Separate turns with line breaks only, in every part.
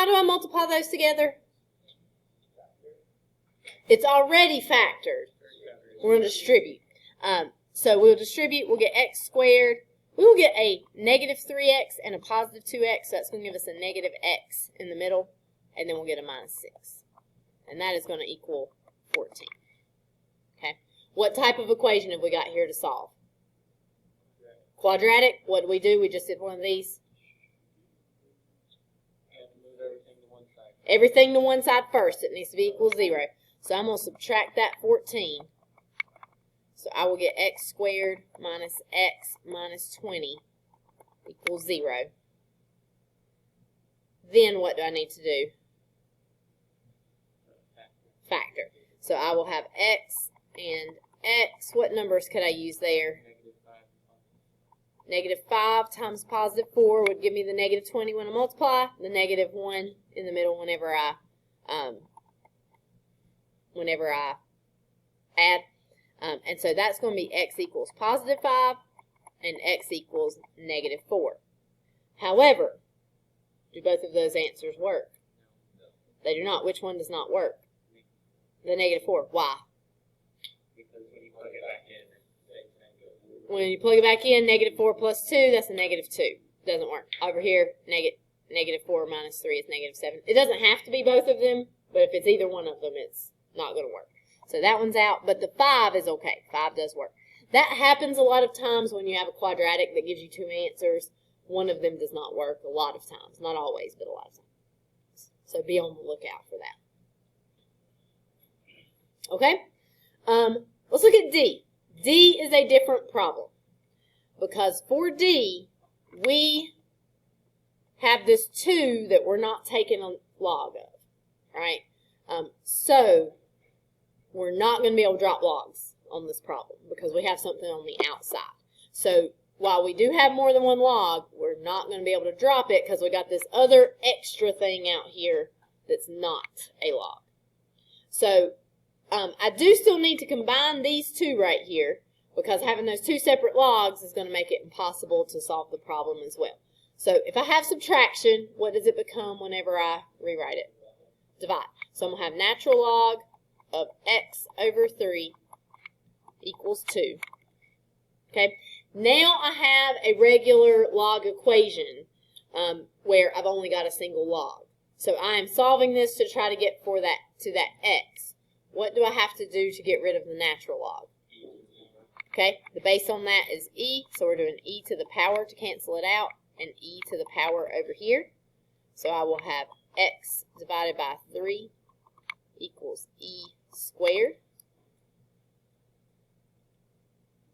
how do I multiply those together? It's already factored. We're going to distribute. So we'll distribute. We'll get x squared. We will get a negative 3x and a positive 2x. So that's going to give us a negative x in the middle. And then we'll get a minus 6. And that is going to equal 14. Okay. What type of equation have we got here to solve? Quadratic. What do? We just did one of these. Everything to one side first. It needs to be equal to 0. So I'm going to subtract that 14. So I will get x squared minus x minus 20 equals 0. Then what do I need to do? Factor. So I will have x and x. What numbers could I use there? Negative 5 times positive 4 would give me the negative 20 when I multiply. The negative 1 in the middle whenever I add. And so that's going to be x equals positive 5 and x equals negative 4. However, do both of those answers work? They do not. Which one does not work? The negative 4. Why?
Because when you plug it back in, it's negative.
When you plug it back in, negative 4 plus 2, that's a negative 2. Doesn't work. Over here, negative 4 minus 3 is negative 7. It doesn't have to be both of them, but if it's either one of them, it's not going to work. So that one's out, but the 5 is okay. 5 does work. That happens a lot of times when you have a quadratic that gives you two answers. One of them does not work a lot of times. Not always, but a lot of times. So be on the lookout for that. Okay? Let's look at D. D is a different problem. Because for D, we have this 2 that we're not taking a log of. Right? So we're not going to be able to drop logs on this problem because we have something on the outside. So while we do have more than one log, we're not going to be able to drop it because we got this other extra thing out here that's not a log. So I do still need to combine these two right here because having those two separate logs is going to make it impossible to solve the problem as well. So if I have subtraction, what does it become whenever I rewrite it? Divide. So I'm going to have natural log of x over 3 equals 2. Okay, now I have a regular log equation where I've only got a single log. So I am solving this to try to get to that x. What do I have to do to get rid of the natural log? Okay, the base on that is e, so we're doing e to the power to cancel it out, and e to the power over here. So I will have x divided by 3 equals e squared.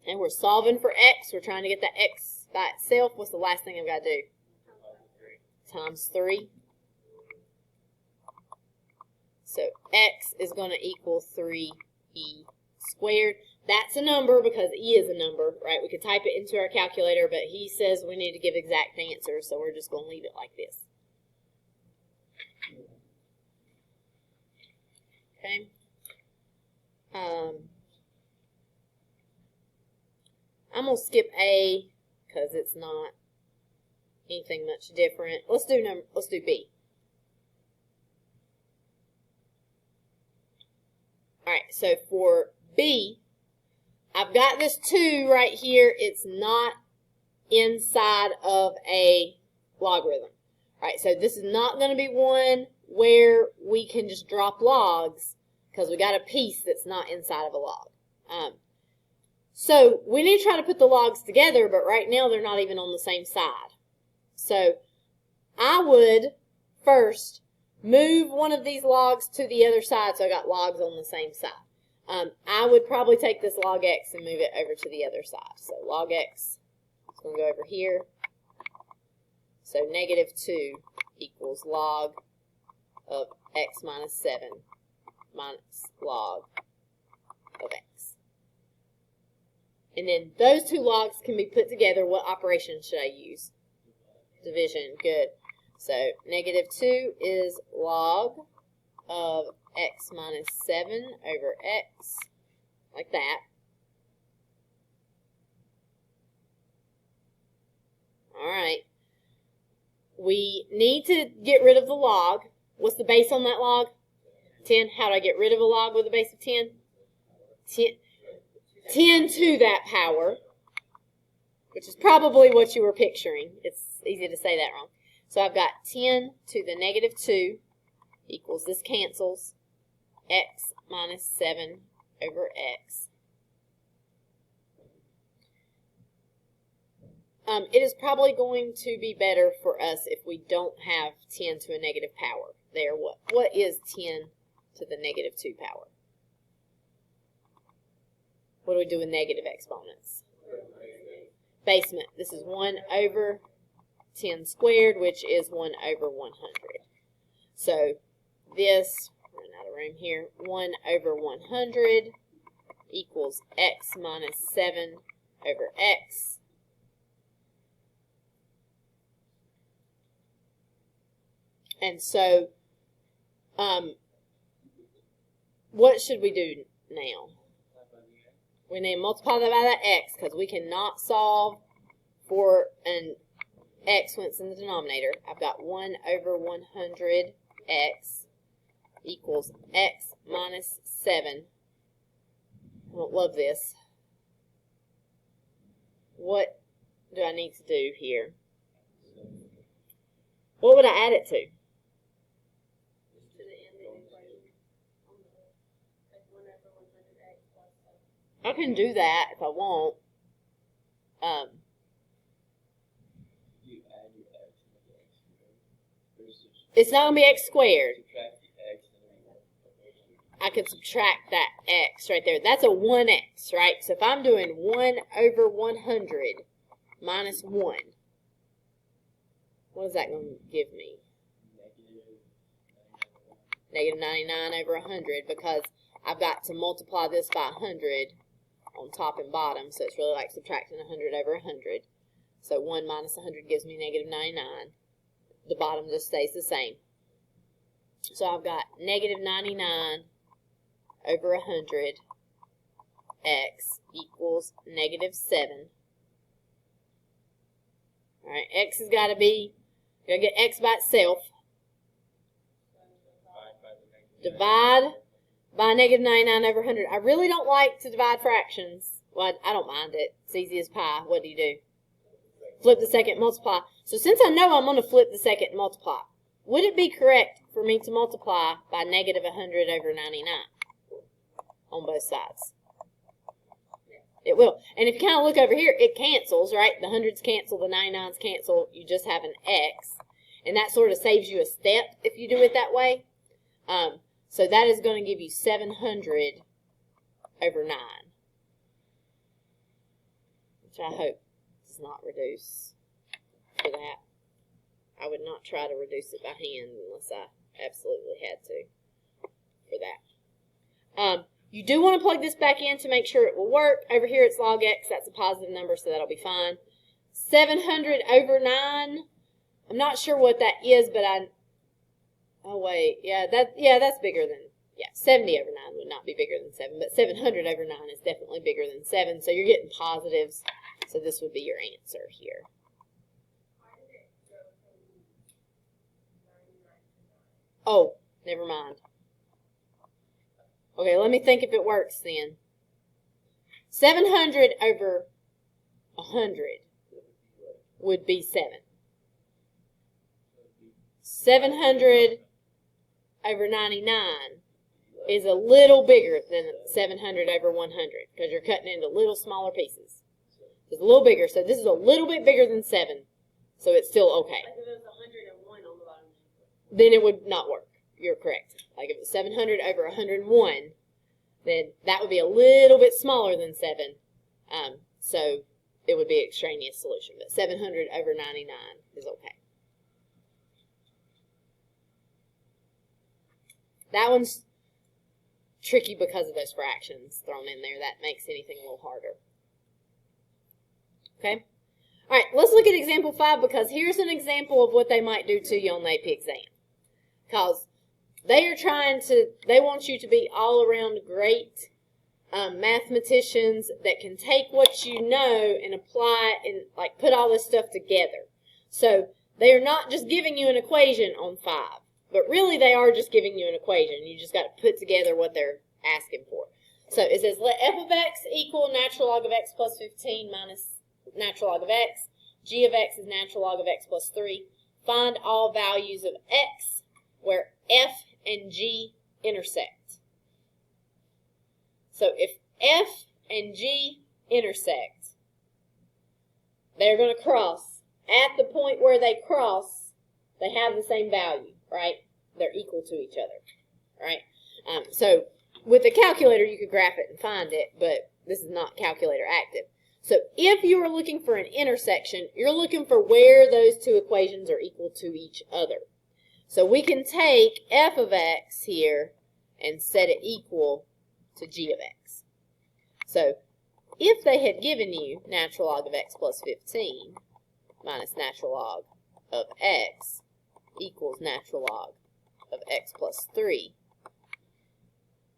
And we're solving for x. We're trying to get that x by itself. What's the last thing I've got to do? Times 3. So x is going to equal 3e squared. That's a number because e is a number, right? We could type it into our calculator, but he says we need to give exact answers, so we're just going to leave it like this. Okay. I'm going to skip A because it's not anything much different. Let's do B. Alright, so for B, I've got this 2 right here. It's not inside of a logarithm. Alright, so this is not going to be one where we can just drop logs because we got a piece that's not inside of a log. So we need to try to put the logs together, but right now they're not even on the same side. So I would first move one of these logs to the other side so I got logs on the same side. I would probably take this log x and move it over to the other side. So log x is going to go over here. So negative 2 equals log of x minus 7 minus log of x. And then those two logs can be put together. What operation should I use? Division. Good. So negative 2 is log of x minus 7 over x, like that. All right. we need to get rid of the log. What's the base on that log? 10. How do I get rid of a log with a base of 10? 10 to that power, which is probably what you were picturing. It's easy to say that wrong. So I've got 10 to the negative 2 equals, this cancels, x minus 7 over x. It is probably going to be better for us if we don't have 10 to a negative power there. What is 10 to the negative 2 power? What do we do with negative exponents? Basement. This is 1 over 10 squared, which is 1 over 100. So this, run out of room here, 1 over 100 equals x minus 7 over x. And so, what should we do now? We need to multiply that by that x, because we cannot solve for an x when it's in the denominator. I've got 1 over 100 x equals x minus 7. I don't love this. What do I need to do here? What would I add it to? I can do that if I want. It's not going to be x squared. I can subtract that x right there. That's a 1x, right? So if I'm doing 1 over 100 minus 1, what is that going to give me? Negative 99 over 100, because I've got to multiply this by 100 on top and bottom, so it's really like subtracting 100 over 100. So 1 minus 100 gives me negative 99. The bottom just stays the same. So I've got negative 99 over 100 x equals negative 7. All right, x has got to be, got to get x by itself. Divide by negative 99 over 100. I really don't like to divide fractions. Well, I don't mind it. It's easy as pie. What do you do? Flip the second, multiply. So since I know I'm going to flip the second and multiply, would it be correct for me to multiply by negative 100 over 99 on both sides? It will. And if you kind of look over here, it cancels, right? The 100s cancel, the 99s cancel. You just have an x. And that sort of saves you a step if you do it that way. So that is going to give you 700 over 9, which I hope does not reduce for that. I would not try to reduce it by hand unless I absolutely had to for that. You do want to plug this back in to make sure it will work. Over here it's log x. That's a positive number, so that'll be fine. 700 over 9. I'm not sure what that is, but oh wait, that's bigger than, 70 over 9 would not be bigger than 7, but 700 over 9 is definitely bigger than 7, so you're getting positives, so this would be your answer here. Oh, never mind. Okay, let me think if it works then. 700 over 100 would be 7. 700 over 99 is a little bigger than 700 over 100 because you're cutting into little smaller pieces. It's a little bigger, so this is a little bit bigger than 7, so it's still okay.
Like if it was 101 on the bottom.
Then it would not work. You're correct. Like if it's 700 over 101, then that would be a little bit smaller than 7, so it would be an extraneous solution. But 700 over 99 is okay. That one's tricky because of those fractions thrown in there. That makes anything a little harder. Okay? All right, let's look at example 5 because here's an example of what they might do to you on the AP exam. Because they want you to be all around great mathematicians that can take what you know and apply and like put all this stuff together. So they are not just giving you an equation on 5, but really they are just giving you an equation. You just got to put together what they're asking for. So it says let f of x equal natural log of x plus 15 minus natural log of x. G of x is natural log of x plus 3. Find all values of x where f and g intersect. So if f and g intersect, they're going to cross. At the point where they cross, they have the same value, right? They're equal to each other, right? So with a calculator, you could graph it and find it, but this is not calculator active. So if you are looking for an intersection, you're looking for where those two equations are equal to each other. So we can take f of x here and set it equal to g of x. So if they had given you natural log of x plus 15 minus natural log of x equals natural log of x plus 3,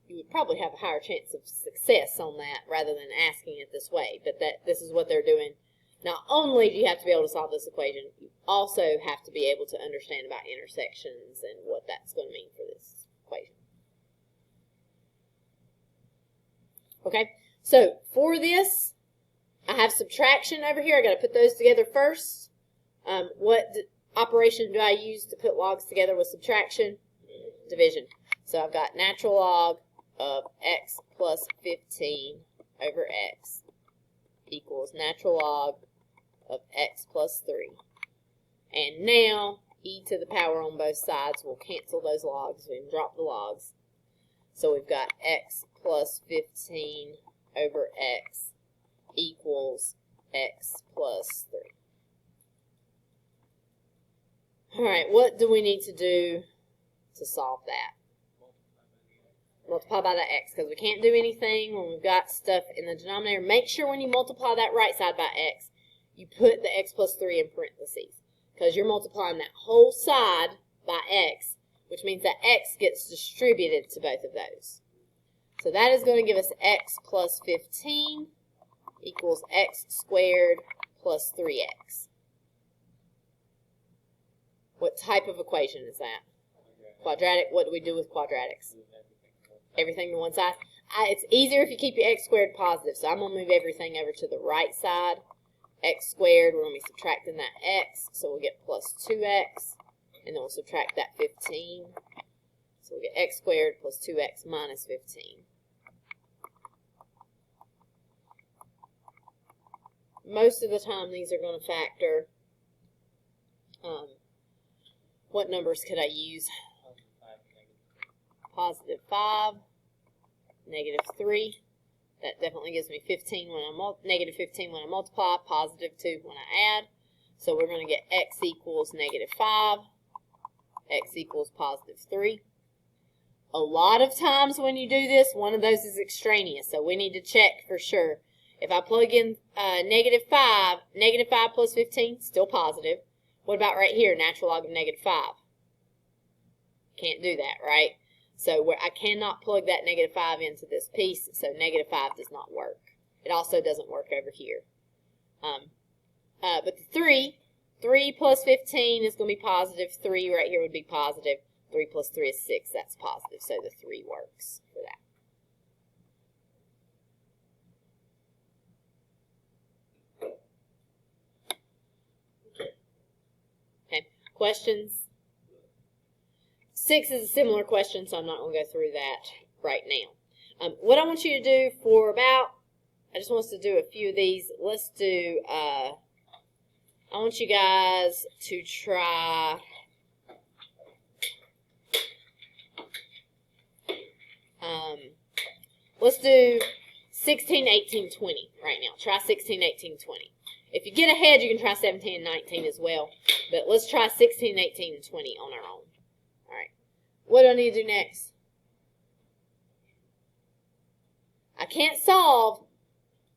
you would probably have a higher chance of success on that rather than asking it this way. But this is what they're doing. Not only do you have to be able to solve this equation, you also have to be able to understand about intersections and what that's going to mean for this equation. Okay, so for this, I have subtraction over here. I got to put those together first. What operation do I use to put logs together with subtraction? Division. So I've got natural log of x plus 15 over x equals natural log of x plus 3. And now e to the power on both sides will cancel those logs. We can drop the logs. So we've got x plus 15 over x equals x plus 3. All right, what do we need to do to solve that? Multiply by the x, because we can't do anything when we've got stuff in the denominator. Make sure when you multiply that right side by x, you put the x plus 3 in parentheses, because you're multiplying that whole side by x, which means that x gets distributed to both of those. So that is going to give us x plus 15 equals x squared plus 3x. What type of equation is that? Quadratic. What do we do with quadratics? Everything to one side. It's easier if you keep your x squared positive, so I'm going to move everything over to the right side. X squared, we're going to be subtracting that x, so we'll get plus 2x, and then we'll subtract that 15. So we'll get x squared plus 2x minus 15. Most of the time, these are going to factor. What numbers could I use? Positive 5, negative 3. That definitely gives me 15 when I negative 15 when I multiply, positive 2 when I add. So we're going to get x equals negative 5, x equals positive 3. A lot of times when you do this, one of those is extraneous, so we need to check for sure. If I plug in negative 5 plus 15, still positive. What about right here, natural log of negative 5? Can't do that, right? So I cannot plug that negative 5 into this piece, so negative 5 does not work. It also doesn't work over here. But the 3 plus 15 is going to be positive. 3 right here would be positive. 3 plus 3 is 6. That's positive, so the 3 works for that. Okay, questions? 6 is a similar question, so I'm not going to go through that right now. What I want you to do for I just want us to do a few of these. Let's do, I want you guys to try, let's do 16, 18, 20 right now. Try 16, 18, 20. If you get ahead, you can try 17 and 19 as well. But let's try 16, 18, and 20 on our own. All right. What do I need to do next? I can't solve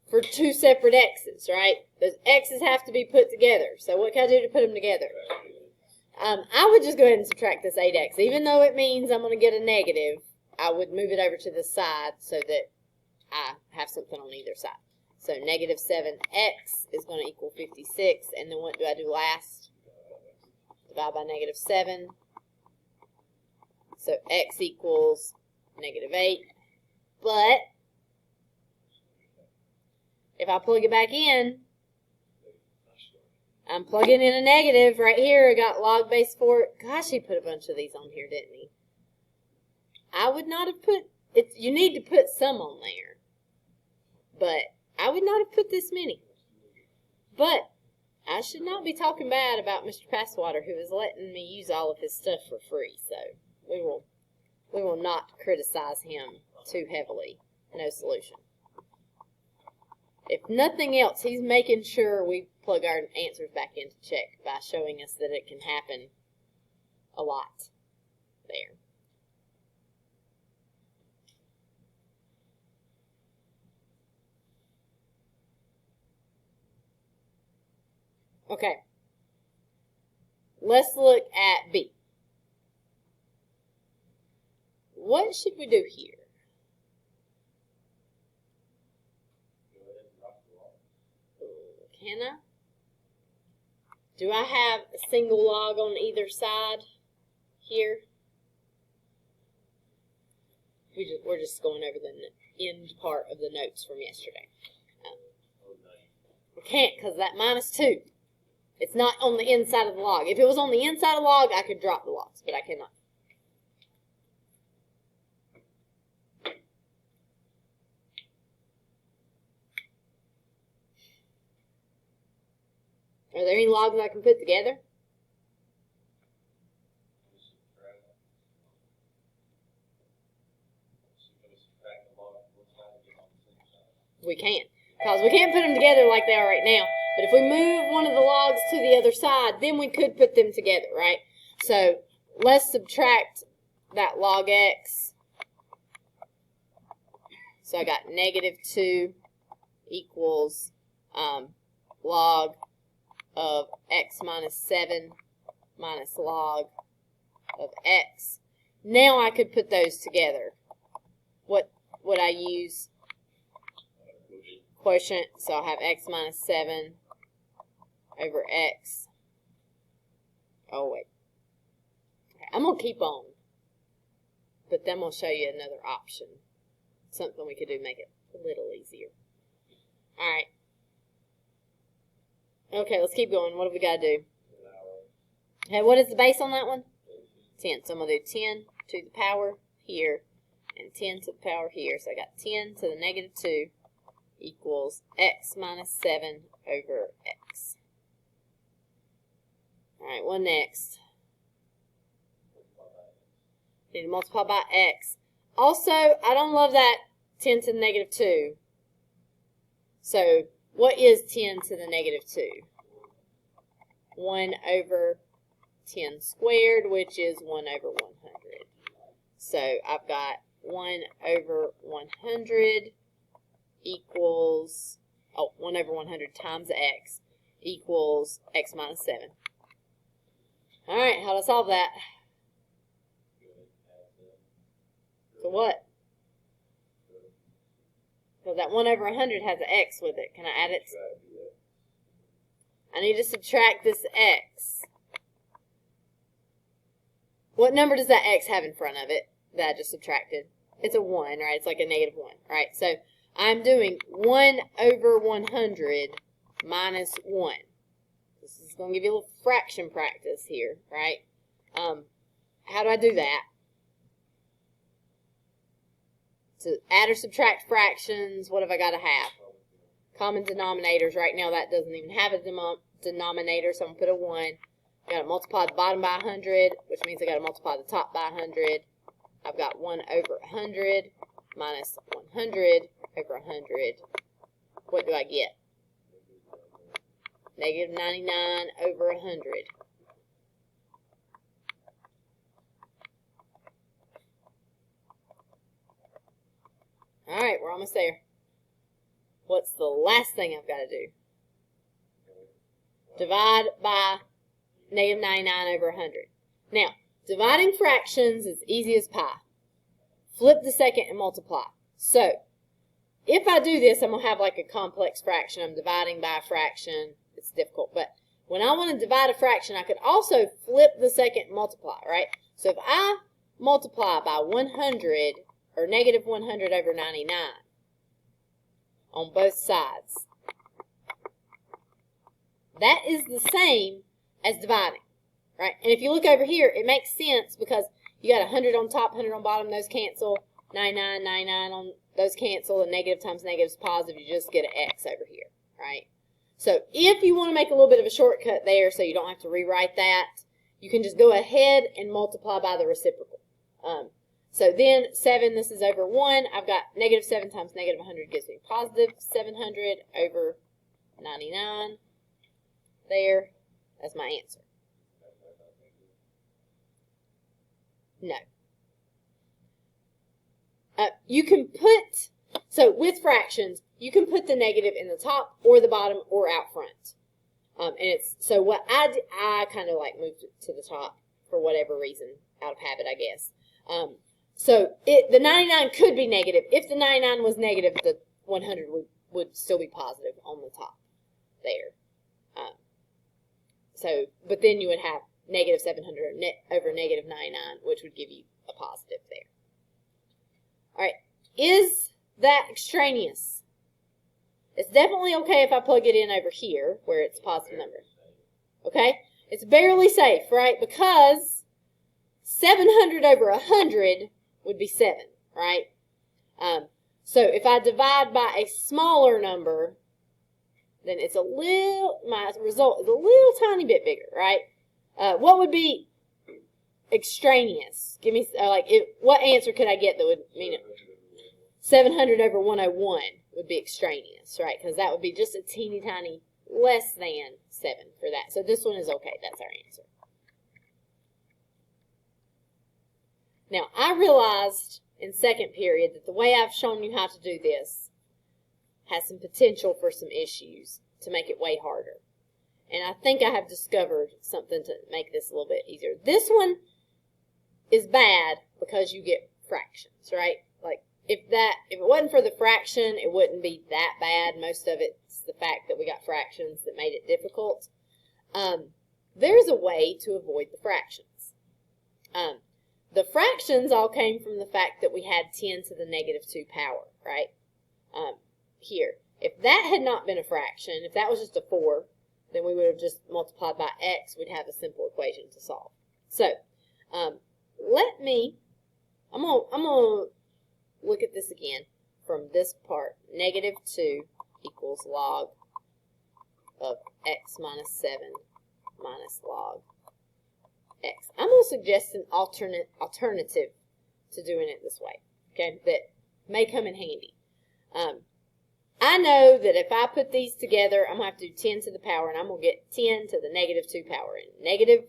for two separate x's, right? Those x's have to be put together. So what can I do to put them together? I would just go ahead and subtract this 8x. Even though it means I'm going to get a negative, I would move it over to the side so that I have something on either side. So negative 7x is going to equal 56. And then what do I do last? divide by negative 7. So x equals negative 8. But if I plug it back in, I'm plugging in a negative right here. I got log base 4. Gosh, he put a bunch of these on here, didn't he? I would not have put it. You need to put some on there, but I would not have put this many. But I should not be talking bad about Mr. Passwater, who is letting me use all of his stuff for free. So we will not criticize him too heavily. No solution. If nothing else, he's making sure we plug our answers back into check by showing us that it can happen a lot there. Okay. Let's look at B. What should we do here? Can I? Do I have a single log on either side here? We're just going over the end part of the notes from yesterday. We can't because that -2. It's not on the inside of the log. If it was on the inside of the log, I could drop the logs, but I cannot. Are there any logs I can put together? We can't. Because we can't put them together like they are right now. But if we move one of the logs to the other side, then we could put them together, right? So let's subtract that log x. So I got -2 equals log of x minus 7 minus log of x. Now I could put those together. What would I use? Quotient. So I'll have x minus 7 over x. Oh, wait. Okay, I'm going to keep on. But then we'll show you another option. Something we could do to make it a little easier. Alright. Okay, let's keep going. What have we got to do? Okay, what is the base on that one? 10. So I'm going to do 10 to the power here and 10 to the power here. So I got 10 to the -2 equals x minus 7 over x. Alright, what next? Need to multiply by x. Also, I don't love that 10 to the -2. So, what is 10 to the -2? 1 over 10 squared, which is 1 over 100. So, I've got 1 over 100 equals, 1 over 100 times x equals x minus 7. Alright, how to solve that? So what? Because that 1 over 100 has an x with it. Can I add it? I need to subtract this x. What number does that x have in front of it that I just subtracted? It's a 1, right? It's like a -1, right? So I'm doing 1 over 100 minus 1. This is going to give you a little fraction practice here, right? How do I do that? To add or subtract fractions, what have I got to have? Common denominators. Right now that doesn't even have a denominator, so I'm going to put a 1. I've got to multiply the bottom by 100, which means I've got to multiply the top by 100. I've got 1 over 100 minus 100 over 100. What do I get? -99 over 100. Alright, we're almost there. What's the last thing I've got to do? Divide by -99 over 100. Now, dividing fractions is easy as pie. Flip the second and multiply. So, if I do this, I'm going to have like a complex fraction. I'm dividing by a fraction. It's difficult, but when I want to divide a fraction, I could also flip the second multiply, right? So if I multiply by 100, or negative 100 over 99 on both sides, that is the same as dividing, right? And if you look over here, it makes sense because you got 100 on top, 100 on bottom, those cancel, 99, 99 on those cancel, and negative times negative is positive, you just get an X over here, right? So if you want to make a little bit of a shortcut there so you don't have to rewrite that, you can just go ahead and multiply by the reciprocal. So then 7, this is over 1. I've got negative 7 times negative 100 gives me positive 700 over 99. There, that's my answer. No. You can put, so with fractions, you can put the negative in the top or the bottom or out front. And it's, so what I kind of like moved it to the top for whatever reason, out of habit, I guess. So the 99 could be negative. If the 99 was negative, the 100 would still be positive on the top there. So, but then you would have negative 700 over negative 99, which would give you a positive there. All right, is that extraneous? It's definitely okay if I plug it in over here where it's a positive number. Okay, it's barely safe, right? Because 700 over 100 would be 7, right? So if I divide by a smaller number, then it's a little, my result is a little tiny bit bigger, right? What would be extraneous? Give me, what answer could I get that would mean it? 700 over 101 would be extraneous, right? Because that would be just a teeny tiny less than 7 for that. So this one is okay. That's our answer. Now, I realized in second period that the way I've shown you how to do this has some potential for some issues to make it way harder. And I think I have discovered something to make this a little bit easier. This one is bad because you get fractions, right? Like, if it wasn't for the fraction, it wouldn't be that bad. Most of it's the fact that we got fractions that made it difficult. There's a way to avoid the fractions. The fractions all came from the fact that we had 10 to the negative 2 power, right? Here. If that had not been a fraction, if that was just a 4, then we would have just multiplied by x. We'd have a simple equation to solve. So, I'm gonna look at this again from this part. Negative 2 equals log of x minus 7 minus log x. I'm going to suggest an alternative to doing it this way, okay, that may come in handy. I know that if I put these together, I'm going to have to do 10 to the power, and I'm going to get 10 to the negative 2 power. And negative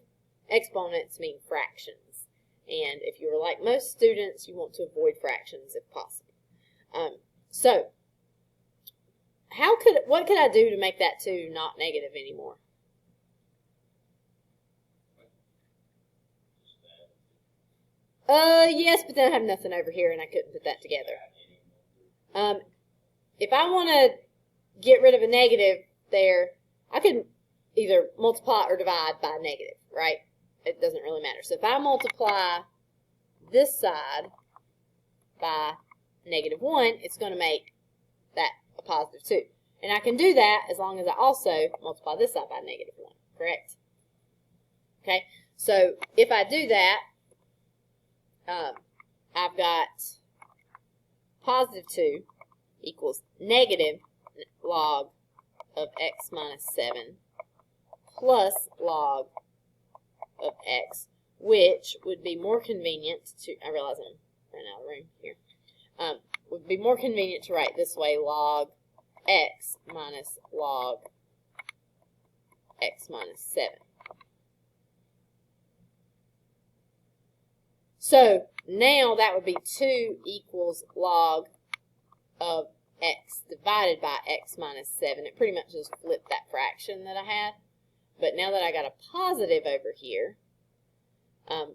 exponents mean fractions. And if you're like most students, you want to avoid fractions if possible. So, what could I do to make that 2 not negative anymore? Yes, but then I have nothing over here, and I couldn't put that together. If I want to get rid of a negative there, I can either multiply or divide by a negative, right? It doesn't really matter. So if I multiply this side by negative 1, it's going to make that a positive 2. And I can do that as long as I also multiply this side by negative 1, correct? Okay, so if I do that, I've got positive 2 equals negative log of x minus 7 plus log of x, which would be more convenient to, I realize I'm running out of room here, would be more convenient to write this way, log x minus log x minus 7. So now that would be 2 equals log of x divided by x minus 7. It pretty much just flipped that fraction that I had. But now that I got a positive over here,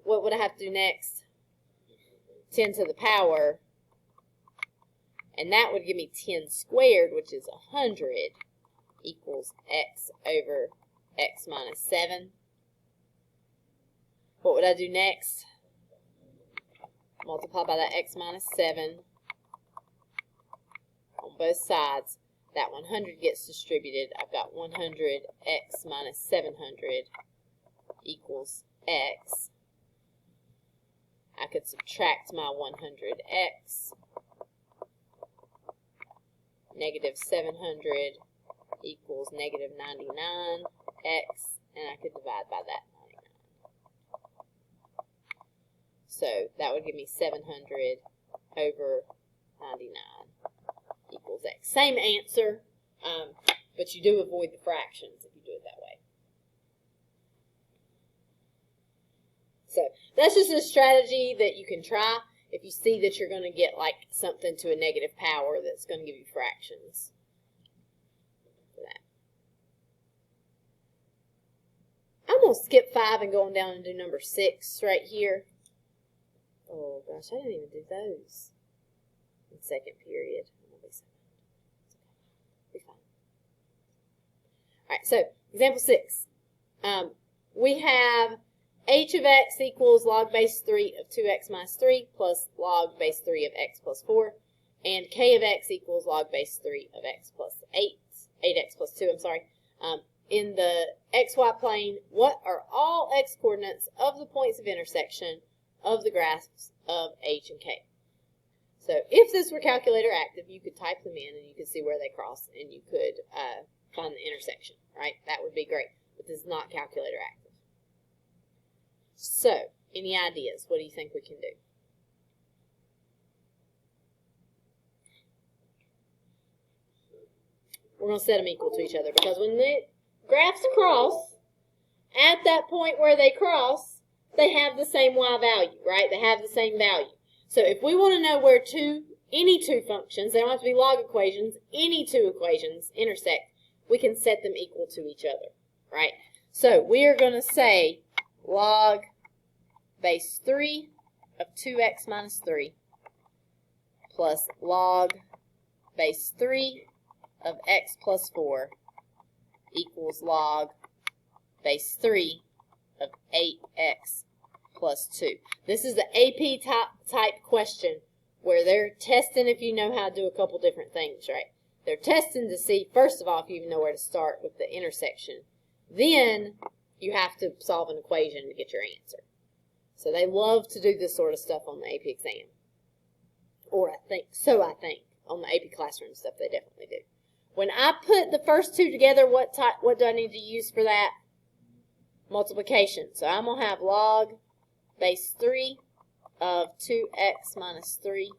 what would I have to do next? 10 to the power. And that would give me 10 squared, which is 100, equals x over x minus 7. What would I do next? Multiply by that x minus 7 on both sides. That 100 gets distributed. I've got 100 x minus 700 equals x. I could subtract my 100x. Negative 700 equals negative 99x, and I could divide by that 99. So that would give me 700 over 99 equals x. Same answer, but you do avoid the fractions if you do it that way. So that's just a strategy that you can try if you see that you're going to get like something to a negative power that's going to give you fractions. For that. I'm going to skip 5 and go on down and do number 6 right here. Oh gosh, I didn't even do those in second period. Be fine. Alright, so example 6. We have h of x equals log base 3 of 2x minus 3 plus log base 3 of x plus 4, and k of x equals log base 3 of x plus 8x plus 2, in the xy plane, what are all x coordinates of the points of intersection of the graphs of h and k? So if this were calculator active, you could type them in and you could see where they cross and you could find the intersection, right? That would be great, but this is not calculator active. So, any ideas? What do you think we can do? We're going to set them equal to each other because when the graphs cross, at that point where they cross, they have the same y value, right? They have the same value. So if we want to know where any two functions, they don't have to be log equations, any two equations intersect, we can set them equal to each other, right? So we are going to say log base 3 of 2x minus 3 plus log base 3 of x plus 4 equals log base 3 of 8x plus 2. This is the AP type question where they're testing if you know how to do a couple different things, right? They're testing to see, first of all, if you even know where to start with the intersection. Then you have to solve an equation to get your answer. So they love to do this sort of stuff on the AP exam. Or I think, on the AP classroom stuff they definitely do. When I put the first two together, what do I need to use for that? Multiplication. So I'm going to have log base 3 of 2x minus 3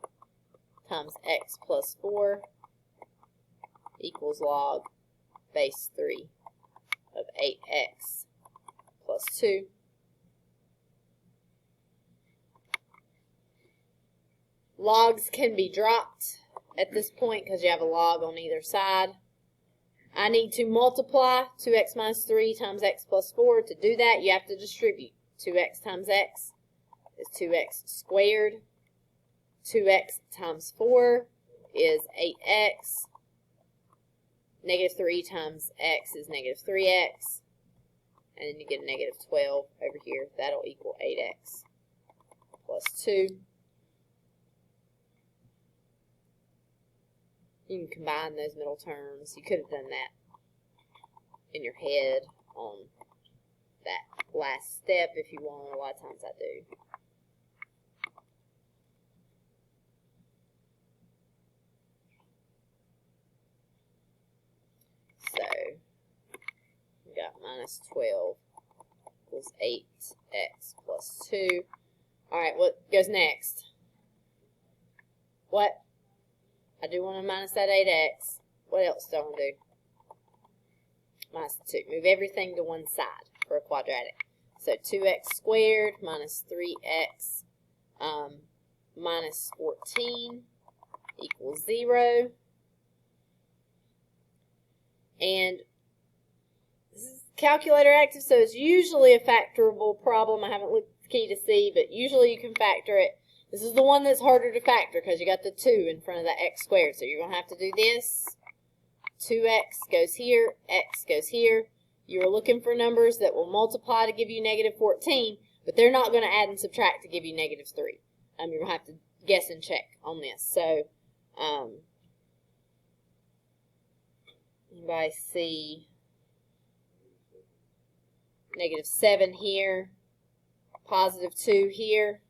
times x plus 4 equals log base 3 of 8x plus 2. Logs can be dropped at this point because you have a log on either side. I need to multiply 2x minus 3 times x plus 4. To do that, you have to distribute. 2x times x is 2x squared. 2x times 4 is 8x. Negative 3 times x is negative 3x. And then you get a negative 12 over here. That'll equal 8x plus 2. You can combine those middle terms. You could have done that in your head on that last step if you want. A lot of times I do. So, we got minus 12 equals 8x plus 2. Alright, what goes next? What? I do want to minus that 8x. What else do I want to do? Minus the 2. Move everything to one side for a quadratic. So 2x squared minus 3x minus 14 equals 0. And this is calculator active, so it's usually a factorable problem. I haven't looked at the key to see, but usually you can factor it. This is the one that's harder to factor because you got the 2 in front of that x squared. So you're going to have to do this. 2x goes here, x goes here. You are looking for numbers that will multiply to give you negative 14, but they're not going to add and subtract to give you negative 3. You're going to have to guess and check on this. So, anybody see negative 7 here, positive 2 here?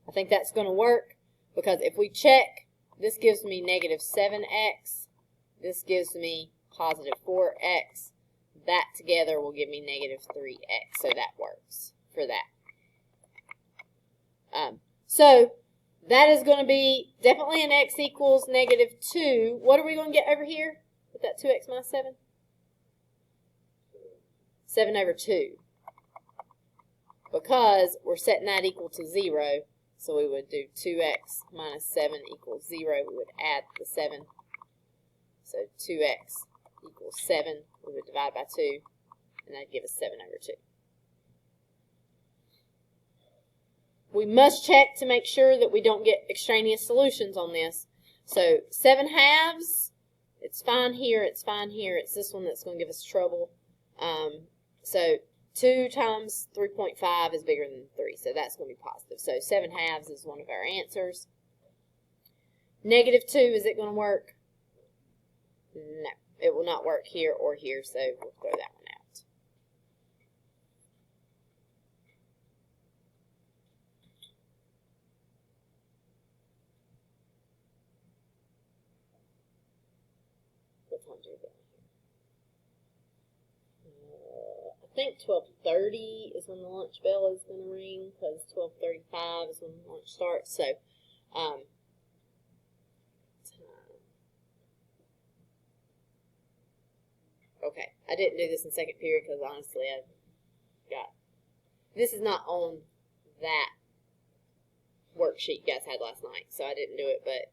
I think that's going to work, because if we check, this gives me negative 7x. This gives me positive 4x. That together will give me negative 3x. So that works for that. So that is going to be definitely an x equals negative 2. What are we going to get over here with that 2x minus 7? 7 over 2. Because we're setting that equal to 0. So we would do 2x minus 7 equals 0. We would add the 7. So 2x equals 7. We would divide by 2. And that'd give us 7 over 2. We must check to make sure that we don't get extraneous solutions on this. So 7 halves, it's fine here, it's fine here. It's this one that's going to give us trouble. So 2 times 3.5 is bigger than 3, so that's going to be positive. So 7 halves is one of our answers. Negative 2, is it going to work? No, it will not work here or here, so we'll throw that one out. What time do we get here? I think 12:30 is when the lunch bell is going to ring, because 12:35 is when lunch starts. So, time. Okay, I didn't do this in second period because honestly, this is not on that worksheet you guys had last night, so I didn't do it. But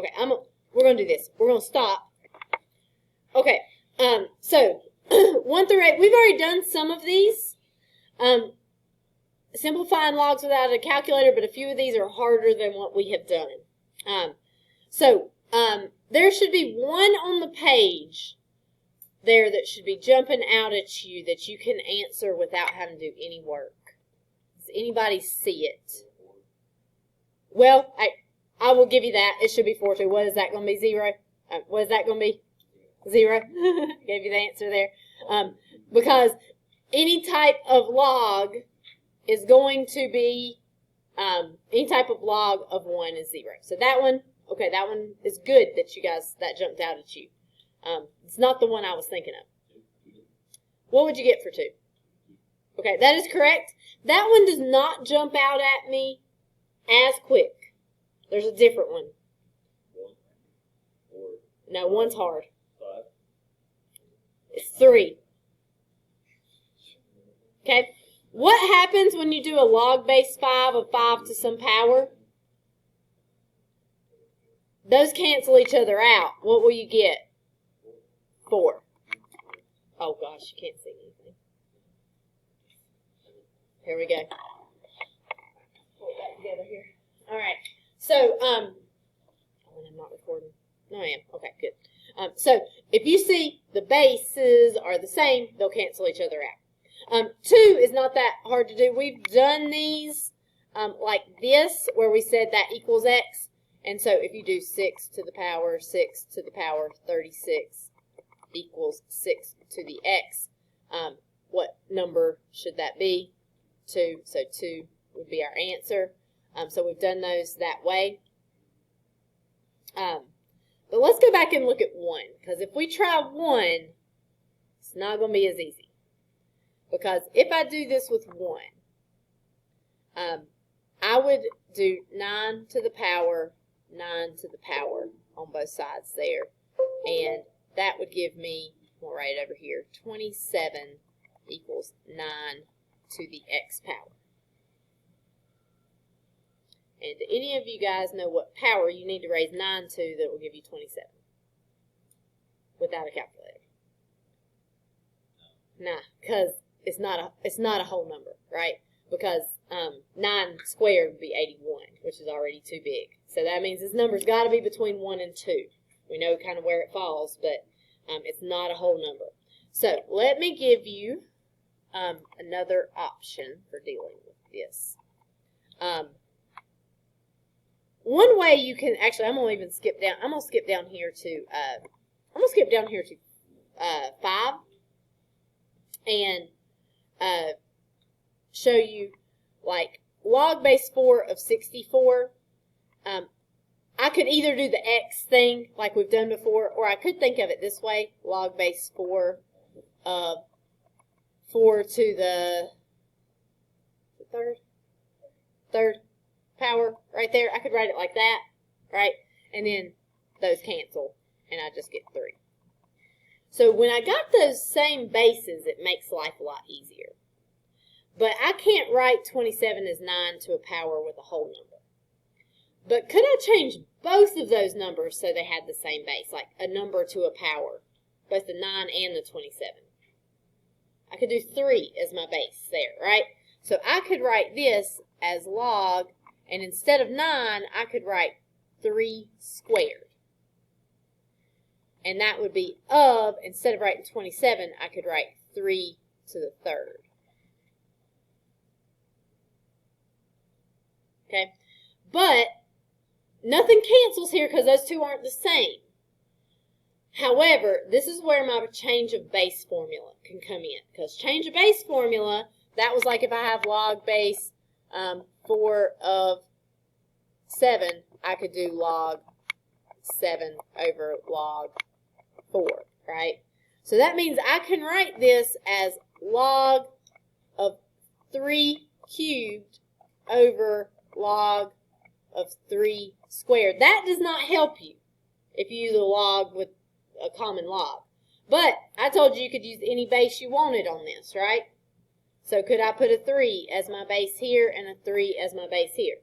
okay, we're going to do this. We're going to stop. Okay, so 1 through 8, we've already done some of these. Simplifying logs without a calculator, but a few of these are harder than what we have done. There should be one on the page there that should be jumping out at you that you can answer without having to do any work. Does anybody see it? Well, I will give you that. It should be 4-2. What is that going to be? 0? What is that going to be? 0. Gave you the answer there. Because any type of log is going to be, any type of log of 1 is 0. So that one, okay, that one is good that you guys, that jumped out at you. It's not the one I was thinking of. What would you get for 2? Okay, that is correct. That one does not jump out at me as quick. There's a different one. No, 1's hard. It's 3. Okay, what happens when you do a log base 5 of 5 to some power? Those cancel each other out. What will you get? 4. Oh gosh, you can't see anything. Here we go. Hold that together here. All right. So, I'm not recording. No, I am. Okay, good. So, if you see the bases are the same, they'll cancel each other out. 2 is not that hard to do. We've done these like this, where we said that equals x. And so if you do 6 to the power 6 to the power 36 equals 6 to the x, what number should that be? 2. So 2 would be our answer. So we've done those that way. But let's go back and look at 1, because if we try 1, it's not going to be as easy. Because if I do this with 1, I would do 9 to the power 9 to the power on both sides there. And that would give me, we'll write it over here, 27 equals 9 to the x power. And do any of you guys know what power you need to raise 9 to that will give you 27? Without a calculator. Nah, because it's not a whole number, right? Because 9 squared would be 81, which is already too big. So that means this number's got to be between 1 and 2. We know kind of where it falls, but It's not a whole number. So let me give you another option for dealing with this. One way you can actually, I'm gonna even skip down. I'm gonna skip down here to 5 and show you like log base 4 of 64. I could either do the x thing like we've done before, or I could think of it this way: log base 4 of 4 to the third power right there. I could write it like that, right? And then those cancel, and I just get 3. So when I got those same bases, it makes life a lot easier. But I can't write 27 as 9 to a power with a whole number. But could I change both of those numbers so they had the same base, like a number to a power, both the 9 and the 27? I could do 3 as my base there, right? So I could write this as log, and instead of 9, I could write 3 squared. And that would be of, instead of writing 27, I could write 3 to the third. Okay? But nothing cancels here because those two aren't the same. However, this is where my change of base formula can come in. Because change of base formula, that was like if I have log base 4 of 7, I could do log 7 over log 4, right? So that means I can write this as log of 3 cubed over log of 3 squared. That does not help you if you use a log with a common log. But I told you you could use any base you wanted on this, right? So could I put a 3 as my base here and a 3 as my base here?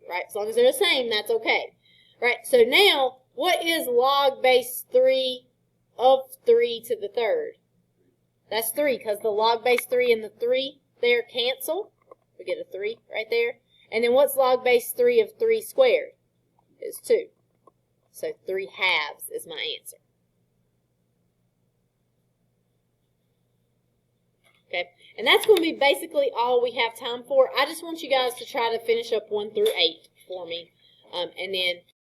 Right? As long as they're the same, that's okay. Right? So now, what is log base 3 of 3 to the third? That's 3, because the log base 3 and the 3 there cancel. We get a 3 right there. And then what's log base 3 of 3 squared? Is 2. So 3 halves is my answer. Okay, and that's going to be basically all we have time for. I just want you guys to try to finish up 1 through 8 for me. And then